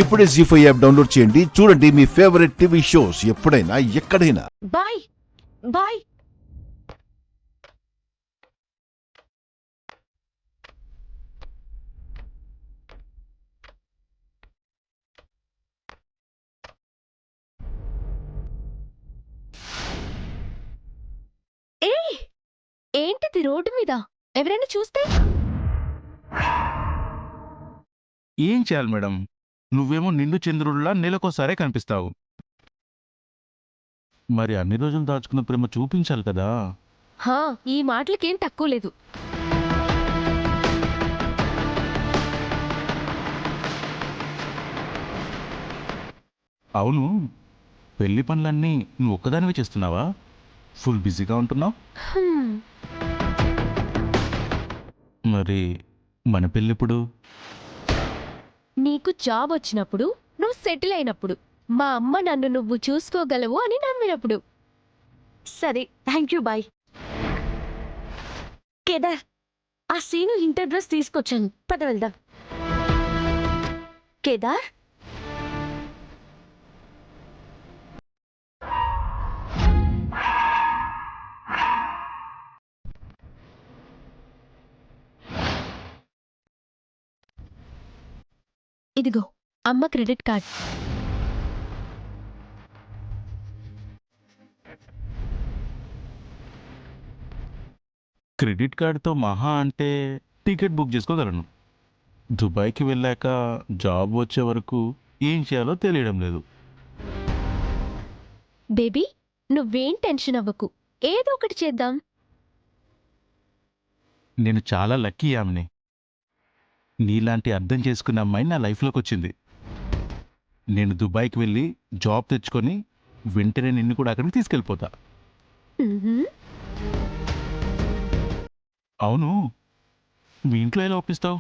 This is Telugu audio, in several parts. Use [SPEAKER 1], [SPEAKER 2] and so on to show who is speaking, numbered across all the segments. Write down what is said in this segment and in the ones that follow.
[SPEAKER 1] ఇప్పుడే జీ5 యాప్ డౌన్లోడ్ చేయండి. చూడండి మీ ఫేవరెట్ టీవీ షోస్ ఎప్పుడైనా ఎక్కడైనా.
[SPEAKER 2] Bye bye. ఏ ఏంటిది రోడ్డు మీద ఎవరైనా చూస్తే?
[SPEAKER 3] ఏం చేయాలి మేడం? నువ్వేమో నిండు చంద్రుడిలా నెలకోసారే కనిపిస్తావు. మరి అన్ని రోజులు దాచుకున్న ప్రేమ చూపించాలి కదా.
[SPEAKER 2] హా, ఈ మాటలకేం తక్కువ లేదు.
[SPEAKER 3] అవును, పెళ్లి పనులన్నీ నువ్వు ఒక్కదానివే చేస్తున్నావా? ఫుల్ బిజీగా ఉంటున్నావు.
[SPEAKER 2] హ్మ్,
[SPEAKER 3] మరి మన పెళ్ళిప్పుడు?
[SPEAKER 2] నీకు జాబ్ వచ్చినప్పుడు, నువ్వు సెటిల్ అయినప్పుడు, మా అమ్మ నన్ను నువ్వు చూసుకోగలవు అని నమ్మినప్పుడు. సరే, థ్యాంక్ యూ, బాయ్. కేదార్, ఆ సీను ఇంటర్ డ్రెస్ తీసుకొచ్చాను, పద వెళ్దాం. కేదార్, ఇదిగో అమ్మ క్రెడిట్ కార్డ్.
[SPEAKER 3] క్రెడిట్ కార్డుతో మహా అంటే టికెట్ బుక్ చేసుకోగలను. దుబాయ్కి వెళ్ళాక జాబ్ వచ్చే వరకు ఏం చేయాలో తెలియడం లేదు.
[SPEAKER 2] బేబీ, నువ్వేం టెన్షన్ అవ్వకు, ఏదో ఒకటి చేద్దాం.
[SPEAKER 3] నేను చాలా లక్కీ ఆమెని. నీలాంటి అర్థం చేసుకున్న అమ్మాయి నా లైఫ్లోకి వచ్చింది. నేను దుబాయ్కి వెళ్ళి జాబ్ తెచ్చుకొని వెంటనే నిన్ను కూడా అక్కడికి తీసుకెళ్ళిపోతా.
[SPEAKER 2] మ్మ్హ్మ్.
[SPEAKER 3] అవును, మీ ఇంట్లో ఎలా ఒప్పిస్తావు?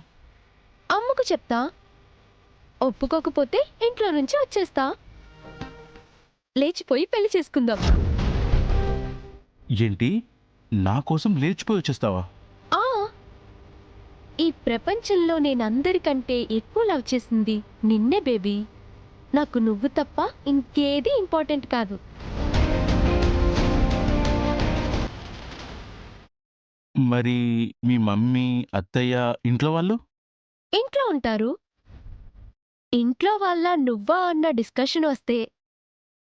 [SPEAKER 2] అమ్మకు చెప్తా, ఒప్పుకోకపోతే ఇంట్లో నుంచి వచ్చేస్తా. లేచిపోయి పెళ్లి చేసుకుందాం.
[SPEAKER 3] ఏంటి, నా కోసం లేచిపోయి వచ్చేస్తావా?
[SPEAKER 2] ఆ, ఈ ప్రపంచంలో నేనందరికంటే ఎక్కువ లవ్ చేసింది నిన్నే బేబీ. నాకు నువ్వు తప్ప ఇంకేది ఇంపార్టెంట్ కాదు.
[SPEAKER 3] మరి మీ మమ్మీ, అత్తయ్య, ఇంట్లో వాళ్ళు?
[SPEAKER 2] ఇంట్లో ఉంటారు. ఇంట్లో వాళ్ళ నువ్వా అన్న డిస్కషన్ వస్తే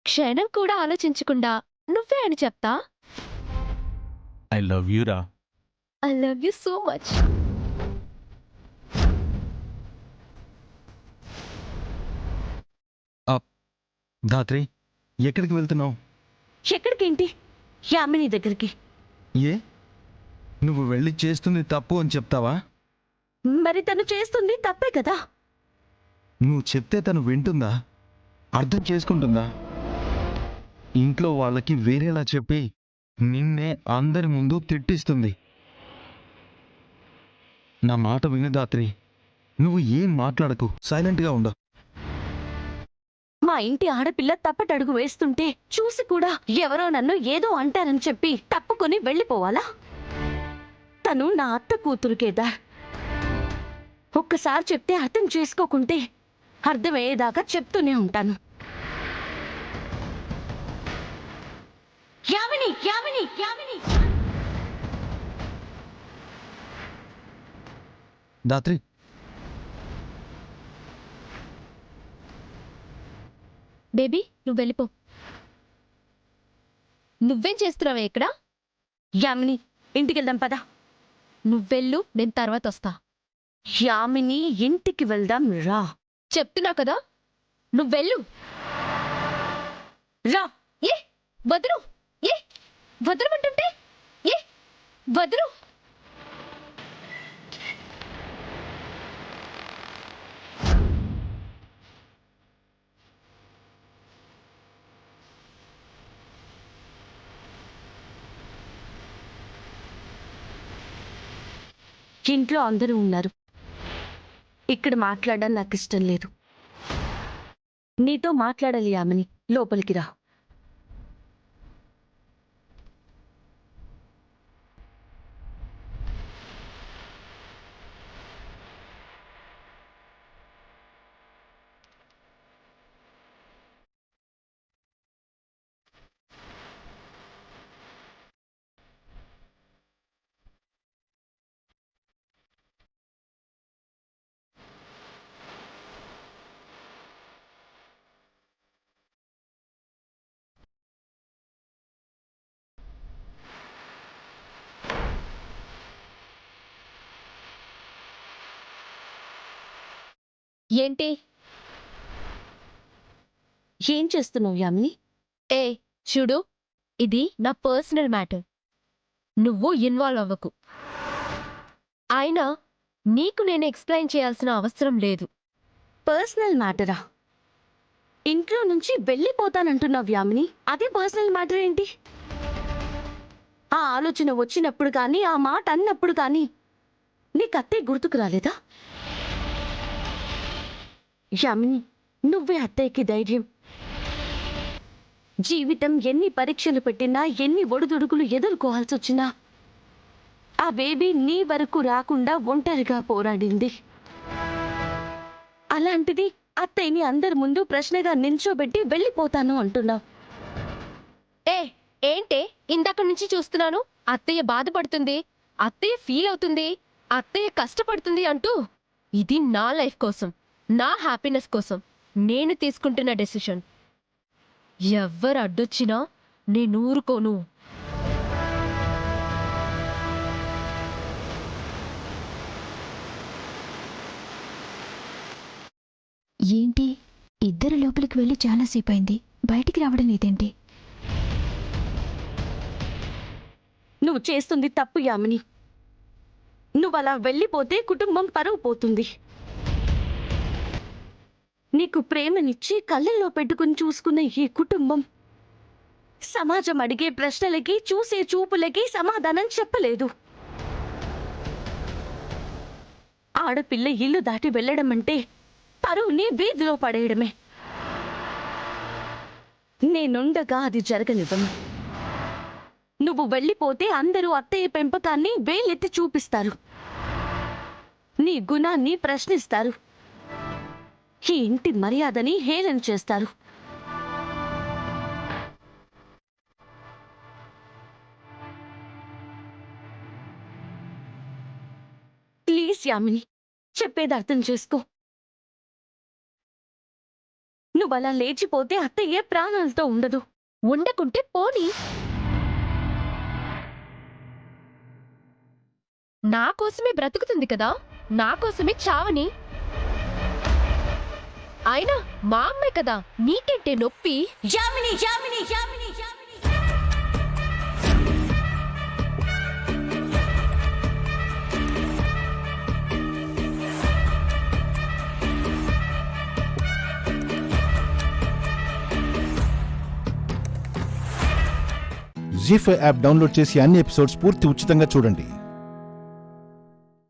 [SPEAKER 2] క్షణం కూడా ఆలోచించకుండా నువ్వే అని చెప్తా.
[SPEAKER 3] ఐ లవ్ యూ రా.
[SPEAKER 2] I love you so much.
[SPEAKER 4] Dhatri, ఎక్కడికి వెళ్తున్నావు?
[SPEAKER 2] ఎక్కడికేంటి? యామిని దగ్గరికి.
[SPEAKER 4] ఏ, నువ్వు వెళ్ళి చేస్తుంది తప్పు అని చెప్తావా?
[SPEAKER 2] మరి తను చేస్తుంది తప్పే కదా.
[SPEAKER 4] నువ్వు చెప్తే తను వింటుందా? అర్థం చేసుకుంటుందా? ఇంట్లో వాళ్ళకి వేరేలా చెప్పి నిన్నే అందరి ముందు తిట్టిస్తుంది. నా మాట విను ధాత్రి, నువ్వు ఏం మాట్లాడకు, సైలెంట్గా ఉండు.
[SPEAKER 2] మా ఇంటి ఆడపిల్ల తప్పటడుగు వేస్తుంటే చూసి కూడా ఎవరో నన్ను ఏదో అంటారని చెప్పి తప్పుకొని వెళ్ళిపోవాలా? తను నా అత్త కూతురు కేదార్. ఒక్కసారి చెప్తే అర్థం చేసుకోకుంటే అర్థమయ్యేదాకా చెప్తూనే ఉంటాను. యామిని, యామిని, యామిని.
[SPEAKER 4] ధాత్రి,
[SPEAKER 2] బేబీ, నువ్వు వెళ్ళిపో. నువ్వేం చేస్తున్నావే ఇక్కడ? యామిని, ఇంటికి వెళ్దాం పద. నువ్వెళ్ళు, నేను తర్వాత వస్తా. యామిని, ఇంటికి వెళ్దాం రా. చెప్తున్నా కదా, నువ్వెళ్ళు రా. ఏ వదరు, ఏ వదరమంటుంటే, ఏ వదరు. ఇంట్లో అందరూ ఉన్నారు. ఇక్కడ మాట్లాడడం నాకు ఇష్టం లేదు. నీతో మాట్లాడాలి యామిని, లోపలికి రా. ఏంటి?
[SPEAKER 5] ఏం చేస్తున్నావు యామిని?
[SPEAKER 2] ఏ చూడు, ఇది నా పర్సనల్ మ్యాటర్. నువ్వు ఇన్వాల్వ్ అవ్వకు. అయినా నీకు నేను ఎక్స్ప్లెయిన్ చేయాల్సిన అవసరం లేదు.
[SPEAKER 5] పర్సనల్ మ్యాటరా? ఇంట్లో నుంచి వెళ్ళిపోతానంటున్నావు యామిని, అదే పర్సనల్ మ్యాటర్ ఏంటి? ఆ ఆలోచన వచ్చినప్పుడు కానీ, ఆ మాట అన్నప్పుడు కానీ నీకు అత్తయ్య గుర్తుకు రాలేదా? యామిని, నువ్వే అత్తయ్యకి ధైర్యం. జీవితం ఎన్ని పరీక్షలు పెట్టినా, ఎన్ని ఒడిదుడుకులు ఎదుర్కోవాల్సి వచ్చినా ఆ బేబీ నీ వరకు రాకుండా ఒంటరిగా పోరాడింది. అలాంటిది అత్తయ్యని అందరి ముందు ప్రశ్నగా నిల్చోబెట్టి వెళ్ళిపోతాను అంటున్నావు.
[SPEAKER 2] ఏంటే ఇందాక నుంచి చూస్తున్నాను. అత్తయ్య బాధపడుతుంది, అత్తయ్య ఫీల్ అవుతుంది, అత్తయ్య కష్టపడుతుంది అంటూ. ఇది నా లైఫ్ కోసం, నా హ్యాపీనెస్ కోసం నేను తీసుకుంటున్న డెసిషన్. ఎవ్వరు అడ్డొచ్చినా నేను ఊరుకోను.
[SPEAKER 6] ఏంటి, ఇద్దరు లోపలికి వెళ్ళి చాలాసేపు అయింది, బయటికి రావడం లేదేంటి?
[SPEAKER 5] నువ్వు చేస్తుంది తప్పు యామిని. నువ్వు అలా వెళ్ళిపోతే కుటుంబం పరువు పోతుంది. నీకు ప్రేమనిచ్చి కళ్ళల్లో పెట్టుకుని చూసుకున్న ఈ కుటుంబం సమాజం అడిగే ప్రశ్నలకి, చూసే చూపులకి సమాధానం చెప్పలేదు. ఆడపిల్ల ఇల్లు దాటి వెళ్ళడం అంటే పరువుని వీధిలో పడేయడమే. నేనుండగా అది జరగనివ్వను. నువ్వు వెళ్ళిపోతే అందరూ అత్తయ్య పెంపకాన్ని వేలెత్తి చూపిస్తారు, నీ గుణాన్ని ప్రశ్నిస్తారు, ఈ ఇంటి మర్యాదని హేళన చేస్తారు. ప్లీజ్ యామిని, చెప్పేది అర్థం చేసుకో. నువ్వు అలా లేచిపోతే అత్తయ్య ప్రాణాలతో ఉండదు.
[SPEAKER 2] ఉండకుంటే పోనీ. నా కోసమే బ్రతుకుతుంది కదా, నా కోసమే చావని. అయినా మా అమ్మే కదా, నీకేంటే నొప్పి?
[SPEAKER 5] యామిని, యామిని, యామిని, యామిని.
[SPEAKER 1] జీ5 యాప్ డౌన్లోడ్ చేసి అన్ని ఎపిసోడ్స్ పూర్తి ఉచితంగా చూడండి.